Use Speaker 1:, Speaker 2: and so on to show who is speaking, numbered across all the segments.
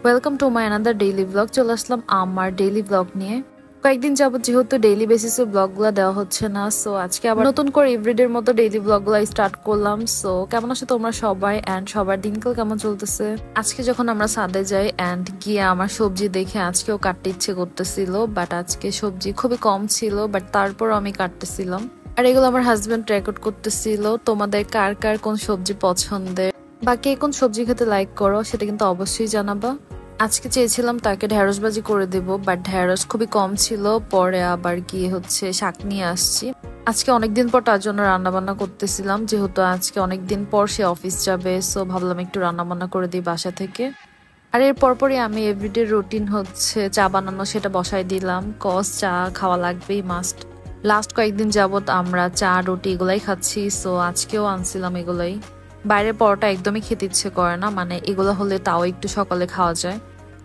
Speaker 1: Welcome to my another daily blog. চলে আসলাম আমার daily blog নিয়ে। কয়েকদিন যাবত যেহেতু ডেইলি বেসিসে ব্লগগুলো দেওয়া হচ্ছে না, সো আজকে আবার নতুন করে এভরিডের মতো ডেইলি ব্লগগুলো স্টার্ট করলাম। সো কেমন আছো তোমরা সবাই অ্যান্ড সবার দিনকাল কেমন চলতেছে? আজকে যখন আমরা ছাদে যাই অ্যান্ড গিয়ে আমার সবজি দেখে আজকেও কাটতে ইচ্ছে করতেছিল, বাট আজকে সবজি খুবই কম ছিল, বাট তারপর আমি কাটতেছিলাম। আর এগুলো আমার হাজবেন্ড রেকর্ড করতেছিল। তোমাদের কার কার কোন সবজি পছন্দের বা কে কোন সবজি খেতে লাইক করো সেটা কিন্তু অবশ্যই জানাবা। আজকে চেয়েছিলাম তাকে ঢেঁড়স ভাজি করে দেব, বাট ঢেঁড়স খুবই কম ছিল। পরে আবার গিয়ে শাক নিয়ে আসছি। আজকে অনেকদিন পর তার জন্য রান্না বান্না করতেছিলাম, যেহেতু আজকে অনেকদিন পর সে অফিস যাবে, সো ভাবলাম একটু রান্না বান্না করে দিই বাসা থেকে। আর এর পরপরই আমি এভরিডে রুটিন চা বানানো, সেটা বসাই দিলাম। চা খাওয়া লাগবেই, মাস্ট। লাস্ট কয়েকদিন যাবত আমরা চা রুটি এগুলাই খাচ্ছি, সো আজকেও আনছিলাম এগুলাই। বাইরের পরোটা একদমই খেতে ইচ্ছে করে না, মানে এগুলো হলে তাও একটু সকালে খাওয়া যায়।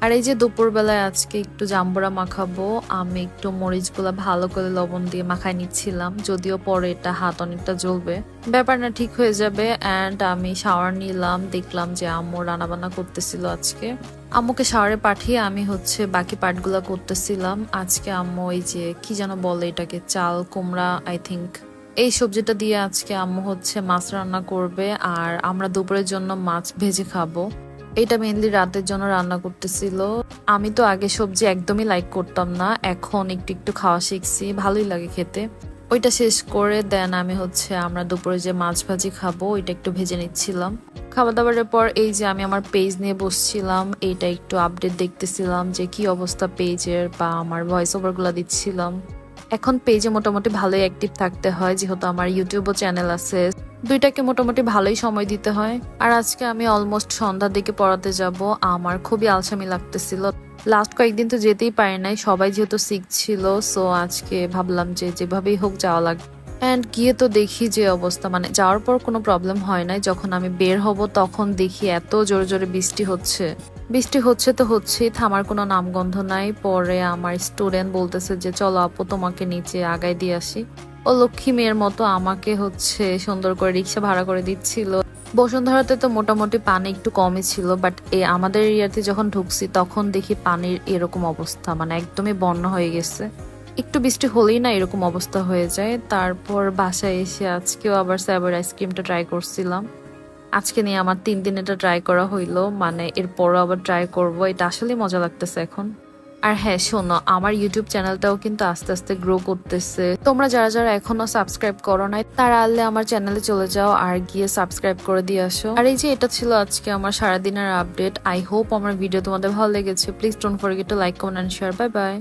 Speaker 1: আর এই যে দুপুরবেলায় আজকে একটু জাম্বুরা মাখাবো, আমি একটু মরিচগুলা ভালো করে লবণ দিয়ে মাখাই নিচ্ছিলাম, যদিও পরে এটা হাত অনেকটা জ্বলবে, ব্যাপার না, ঠিক হয়ে যাবে। অ্যান্ড আমি শাওয়ার নিলাম, দেখলাম যে আম্মু রান্নাবান্না করতেছিল আজকে। আম্মুকে শাওয়ারে পাঠিয়ে আমি বাকি পার্টগুলা করতেছিলাম। আজকে আম্মু এই যে কি যেন বলে এটাকে, চাল কুমড়া আই থিঙ্ক, এই সবজিটা দিয়ে আজকে আম্মু মাছ রান্না করবে। আর আমরা দুপুরের জন্য মাছ ভেজে খাবো। এটা মেইনলি রাতের জন্য রান্না করতেছিল। আমি তো আগে সবজি একদমই লাইক করতাম না, এখন একটু একটু খাওয়া শিখছি, ভালোই লাগে খেতে। ওইটা শেষ করে দেন আমি আমরা দুপুরে যে মাছ ভাজি খাবো ওইটা একটু ভেজে নিচ্ছিলাম। খাওয়া দাওয়ার পর এই যে আমি আমার পেজ নিয়ে বসছিলাম, এইটা একটু আপডেট দেখতেছিলাম যে কি অবস্থা পেজের, বা আমার ভয়েস ওভার গুলা দিচ্ছিলাম। এখন পেজে মোটামুটি ভালোই অ্যাক্টিভ থাকতে হয়, যেহেতু আমার ইউটিউবও চ্যানেল আছে, দুইটাকে মোটামুটি ভালোই সময় দিতে হয়। আর আজকে আমি অলমোস্ট সন্ধ্যার দিকে পড়াতে যাব, আমার খুবই আলসামি লাগতেছিল। লাস্ট কয়েকদিন তো যেতেই পারি নাই, সবাই যেহেতু সিক ছিল, সো আজকে ভাবলাম যে যেভাবেই হোক যাওয়া লাগবে। অ্যান্ড গিয়ে তো দেখি যে অবস্থা, মানে যাওয়ার পর কোনো প্রবলেম হয় নাই, যখন আমি বের হব তখন দেখি এত জোরে জোরে বৃষ্টি হচ্ছে তো হচ্ছেই, থামার কোনো নামগন্ধ নাই। পরে আমার স্টুডেন্ট বলতেছে যে চলো আপু তোমাকে নিচে আগায় দিয়ে আসি। ও লক্ষ্মী মেয়ের মতো আমাকে সুন্দর করে রিক্সা ভাড়া করে দিচ্ছিল। বসুন্ধরাতে তো মোটামুটি পানি একটু কমই ছিল, বাট আমাদের এরিয়াতে যখন ঢুকছি তখন দেখি পানির এরকম অবস্থা, মানে একদমই বন্যা হয়ে গেছে। একটু বৃষ্টি হলেই না এরকম অবস্থা হয়ে যায়। তারপর বাসায় এসে আজকেও আবার স্যাবার আইসক্রিমটা ট্রাই করছিলাম। আজকে নিয়ে আমার 3 দিন এটা ট্রাই করা হইলো, মানে এরপরও আবার ট্রাই করব। এটা আসলে মজা লাগতেছে এখন। আর হ্যাঁ শোনো, আমার ইউটিউব চ্যানেলটাও কিন্তু আস্তে আস্তে গ্রো করতেছে। তোমরা যারা যারা এখনো সাবস্ক্রাইব করো নাই, তারা আনলে আমার চ্যানেলে চলে যাও আর গিয়ে সাবস্ক্রাইব করে দিয়ে আসো। আর এই যে এটা ছিল আজকে আমার সারাদিনের আপডেট। আই হোপ আমার ভিডিও তোমাদের ভালো লেগেছে। Please don't forget to like, comment and share. Bye by.